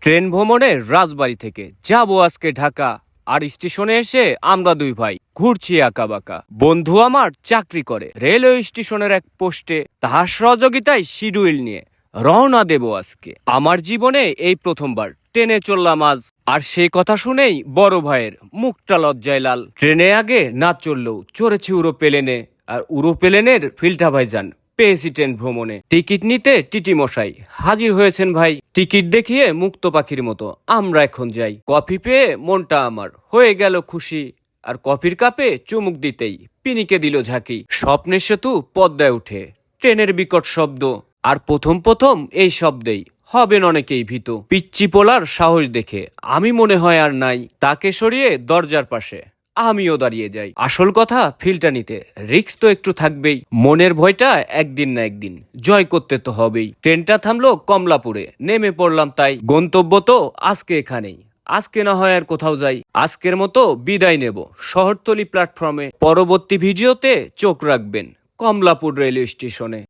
Train ভ্রমণে রাজবাড়ী থেকে যাব আজকে ঢাকা। আর স্টেশনে এসে আমরা দুই ভাই ঘুরছি আঁকা বাঁকা। বন্ধু আমার চাকরি করে রেলওয়ে স্টেশনের এক পোস্টে, তাহার সহযোগিতায় শিডিউল নিয়ে রওনা দেব আজকে। আমার জীবনে এই প্রথমবার ট্রেনে চললাম আজ, আর সেই কথা শুনেই বড় ভাইয়ের মুখটা লজ্জায় লাল। ট্রেনে আগে না চললেও চড়েছি উড়োপ্লেনে, আর উড়োপ্লেনের ফিল্টা ভাইজান পেয়েছি ট্রেন ভ্রমণে। টিকিট নিতে টিটি মশাই হাজির হয়েছেন ভাই। টিকিট দেখিয়ে মুক্ত পাখির মতো আমরা এখন যাই। কফি পেয়ে মনটা আমার হয়ে গেল খুশি, আর কফির কাপে চুমুক দিতেই পিনিকে দিল ঝাঁকি। স্বপ্নের সেতু পদ্মায় উঠে ট্রেনের বিকট শব্দ, আর প্রথম প্রথম এই শব্দেই হবেন অনেকেই ভীত। পিচ্চি পোলার সাহস দেখে আমি মনে হয় আর নাই, তাকে সরিয়ে দরজার পাশে আমিও দাঁড়িয়ে যাই। আসল কথা ফিলটা নিতে রিস্ক তো একটু থাকবেই, মনের ভয়টা একদিন না একদিন জয় করতে তো হবেই। ট্রেনটা থামলো কমলাপুরে, নেমে পড়লাম তাই। গন্তব্য তো আজকে এখানেই, আজকে না হয় আর কোথাও যাই। আজকের মতো বিদায় নেব শহরতলি প্ল্যাটফর্মে। পরবর্তী ভিডিওতে চোখ রাখবেন কমলাপুর রেলওয়ে স্টেশনে।